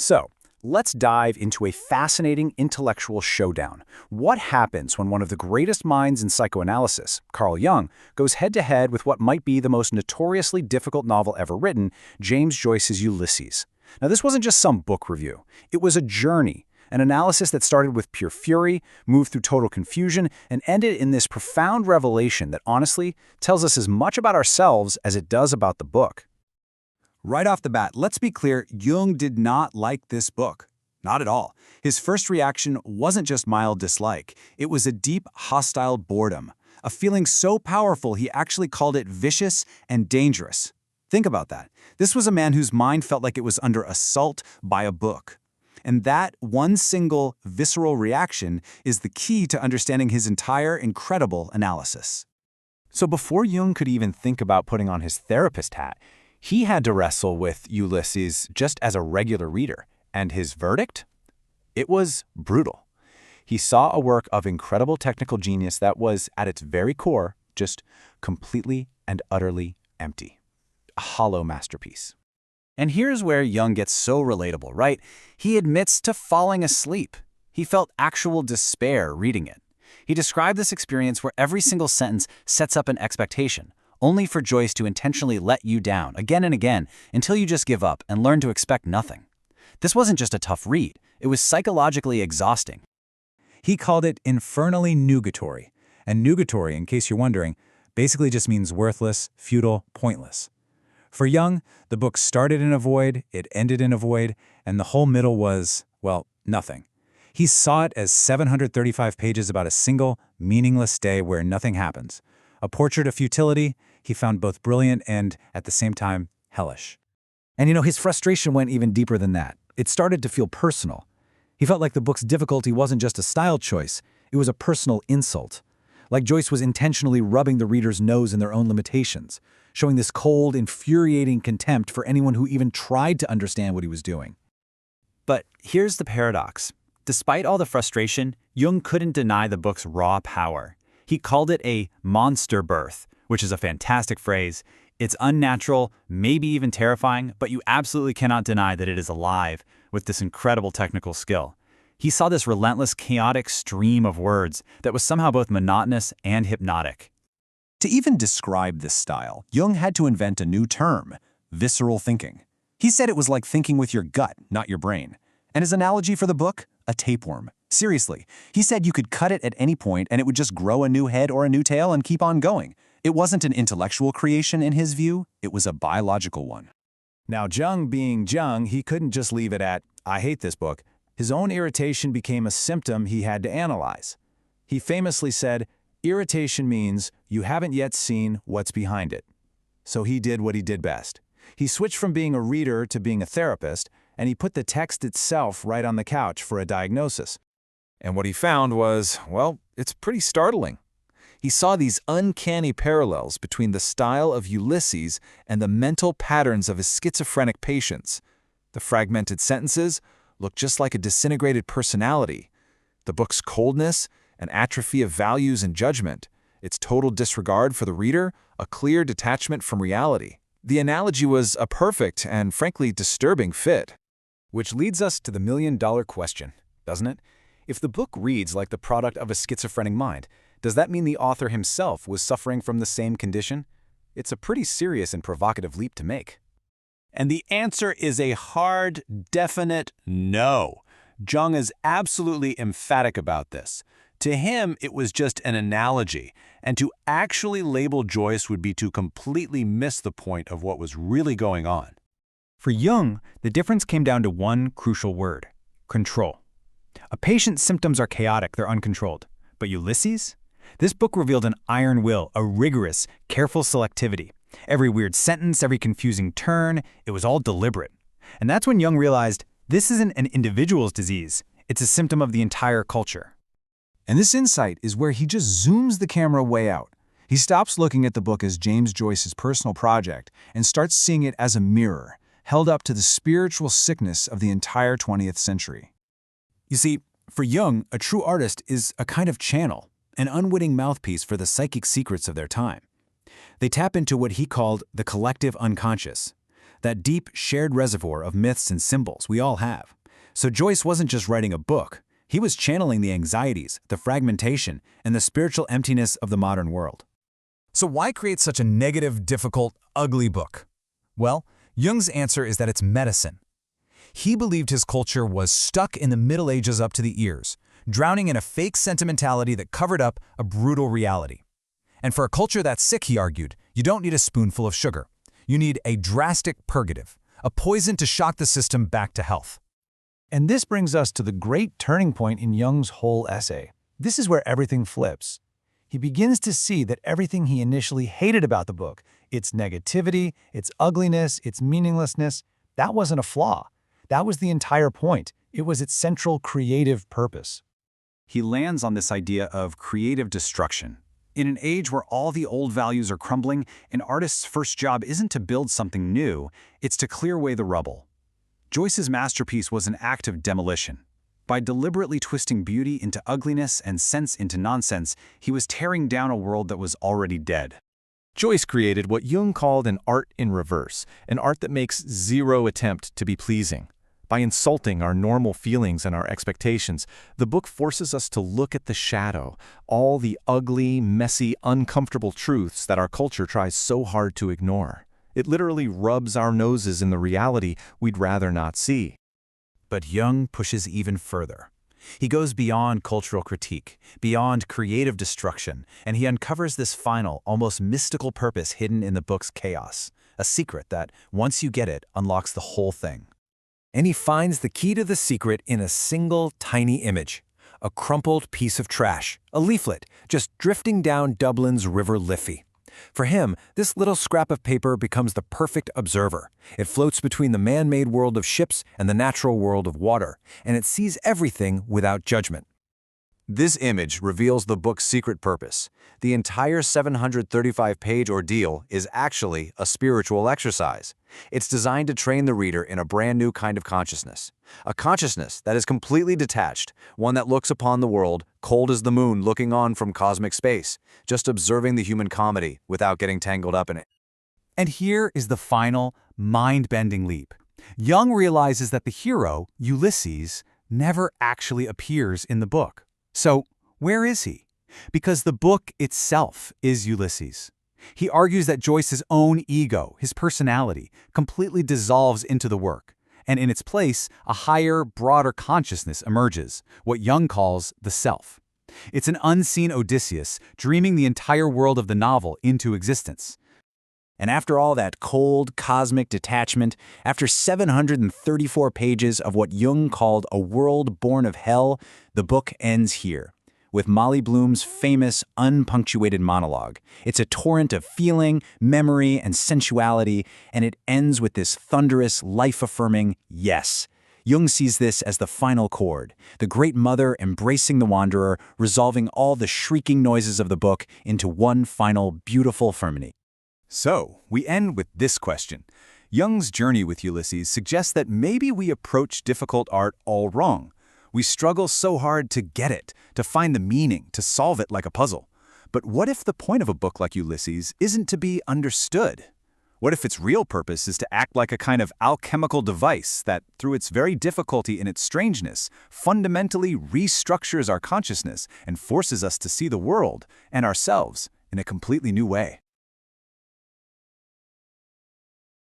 So, let's dive into a fascinating intellectual showdown. What happens when one of the greatest minds in psychoanalysis, Carl Jung, goes head-to-head with what might be the most notoriously difficult novel ever written, James Joyce's Ulysses? Now, this wasn't just some book review. It was a journey, an analysis that started with pure fury, moved through total confusion, and ended in this profound revelation that honestly tells us as much about ourselves as it does about the book. Right off the bat, let's be clear, Jung did not like this book. Not at all. His first reaction wasn't just mild dislike. It was a deep, hostile boredom. A feeling so powerful he actually called it vicious and dangerous. Think about that. This was a man whose mind felt like it was under assault by a book. And that one single, visceral reaction is the key to understanding his entire incredible analysis. So before Jung could even think about putting on his therapist hat, he had to wrestle with Ulysses just as a regular reader. And his verdict? It was brutal. He saw a work of incredible technical genius that was, at its very core, just completely and utterly empty. A hollow masterpiece. And here's where Jung gets so relatable, right? He admits to falling asleep. He felt actual despair reading it. He described this experience where every single sentence sets up an expectation, only for Joyce to intentionally let you down again and again until you just give up and learn to expect nothing. This wasn't just a tough read, it was psychologically exhausting. He called it infernally nugatory. And nugatory, in case you're wondering, basically just means worthless, futile, pointless. For Jung, the book started in a void, it ended in a void, and the whole middle was, well, nothing. He saw it as 735 pages about a single, meaningless day where nothing happens. A portrait of futility he found both brilliant and, at the same time, hellish. And his frustration went even deeper than that. It started to feel personal. He felt like the book's difficulty wasn't just a style choice, it was a personal insult. Like Joyce was intentionally rubbing the reader's nose in their own limitations, showing this cold, infuriating contempt for anyone who even tried to understand what he was doing. But here's the paradox. Despite all the frustration, Jung couldn't deny the book's raw power. He called it a monster birth, which is a fantastic phrase. It's unnatural, maybe even terrifying, but you absolutely cannot deny that it is alive with this incredible technical skill. He saw this relentless, chaotic stream of words that was somehow both monotonous and hypnotic. To even describe this style, Jung had to invent a new term, visceral thinking. He said it was like thinking with your gut, not your brain. And his analogy for the book? A tapeworm. Seriously, he said you could cut it at any point and it would just grow a new head or a new tail and keep on going. It wasn't an intellectual creation in his view, it was a biological one. Now, Jung being Jung, he couldn't just leave it at, I hate this book. His own irritation became a symptom he had to analyze. He famously said, irritation means you haven't yet seen what's behind it. So he did what he did best. He switched from being a reader to being a therapist, and he put the text itself right on the couch for a diagnosis. And what he found was, well, it's pretty startling. He saw these uncanny parallels between the style of Ulysses and the mental patterns of his schizophrenic patients. The fragmented sentences looked just like a disintegrated personality. The book's coldness, an atrophy of values and judgment. Its total disregard for the reader, a clear detachment from reality. The analogy was a perfect and, frankly, disturbing fit. Which leads us to the million-dollar question, doesn't it? If the book reads like the product of a schizophrenic mind, does that mean the author himself was suffering from the same condition? It's a pretty serious and provocative leap to make. And the answer is a hard, definite no. Jung is absolutely emphatic about this. To him, it was just an analogy, and to actually label Joyce would be to completely miss the point of what was really going on. For Jung, the difference came down to one crucial word: control. A patient's symptoms are chaotic, they're uncontrolled. But Ulysses? This book revealed an iron will, a rigorous, careful selectivity. Every weird sentence, every confusing turn, it was all deliberate. And that's when Jung realized this isn't an individual's disease, it's a symptom of the entire culture. And this insight is where he just zooms the camera way out. He stops looking at the book as James Joyce's personal project and starts seeing it as a mirror, held up to the spiritual sickness of the entire 20th century. You see, for Jung, a true artist is a kind of channel, an unwitting mouthpiece for the psychic secrets of their time. They tap into what he called the collective unconscious, that deep, shared reservoir of myths and symbols we all have. So Joyce wasn't just writing a book. He was channeling the anxieties, the fragmentation, and the spiritual emptiness of the modern world. So why create such a negative, difficult, ugly book? Well, Jung's answer is that it's medicine. He believed his culture was stuck in the Middle Ages up to the ears, drowning in a fake sentimentality that covered up a brutal reality. And for a culture that's sick, he argued, you don't need a spoonful of sugar. You need a drastic purgative, a poison to shock the system back to health. And this brings us to the great turning point in Jung's whole essay. This is where everything flips. He begins to see that everything he initially hated about the book, its negativity, its ugliness, its meaninglessness, that wasn't a flaw. That was the entire point. It was its central creative purpose. He lands on this idea of creative destruction. In an age where all the old values are crumbling, an artist's first job isn't to build something new, it's to clear away the rubble. Joyce's masterpiece was an act of demolition. By deliberately twisting beauty into ugliness and sense into nonsense, he was tearing down a world that was already dead. Joyce created what Jung called an art in reverse, an art that makes zero attempt to be pleasing. By insulting our normal feelings and our expectations, the book forces us to look at the shadow, all the ugly, messy, uncomfortable truths that our culture tries so hard to ignore. It literally rubs our noses in the reality we'd rather not see. But Jung pushes even further. He goes beyond cultural critique, beyond creative destruction, and he uncovers this final, almost mystical purpose hidden in the book's chaos, a secret that, once you get it, unlocks the whole thing. And he finds the key to the secret in a single tiny image, a crumpled piece of trash, a leaflet, just drifting down Dublin's River Liffey. For him, this little scrap of paper becomes the perfect observer. It floats between the man-made world of ships and the natural world of water, and it sees everything without judgment. This image reveals the book's secret purpose. The entire 735-page ordeal is actually a spiritual exercise. It's designed to train the reader in a brand new kind of consciousness. A consciousness that is completely detached, one that looks upon the world cold as the moon looking on from cosmic space, just observing the human comedy without getting tangled up in it. And here is the final, mind-bending leap. Jung realizes that the hero, Ulysses, never actually appears in the book. So, where is he? Because the book itself is Ulysses. He argues that Joyce's own ego, his personality, completely dissolves into the work, and in its place, a higher, broader consciousness emerges, what Jung calls the self. It's an unseen Odysseus dreaming the entire world of the novel into existence. And after all that cold, cosmic detachment, after 734 pages of what Jung called a world born of hell, the book ends here, with Molly Bloom's famous, unpunctuated monologue. It's a torrent of feeling, memory, and sensuality, and it ends with this thunderous, life-affirming yes. Jung sees this as the final chord, the Great Mother embracing the wanderer, resolving all the shrieking noises of the book into one final, beautiful harmony. So, we end with this question. Jung's journey with Ulysses suggests that maybe we approach difficult art all wrong. We struggle so hard to get it, to find the meaning, to solve it like a puzzle. But what if the point of a book like Ulysses isn't to be understood? What if its real purpose is to act like a kind of alchemical device that, through its very difficulty and its strangeness, fundamentally restructures our consciousness and forces us to see the world and ourselves in a completely new way?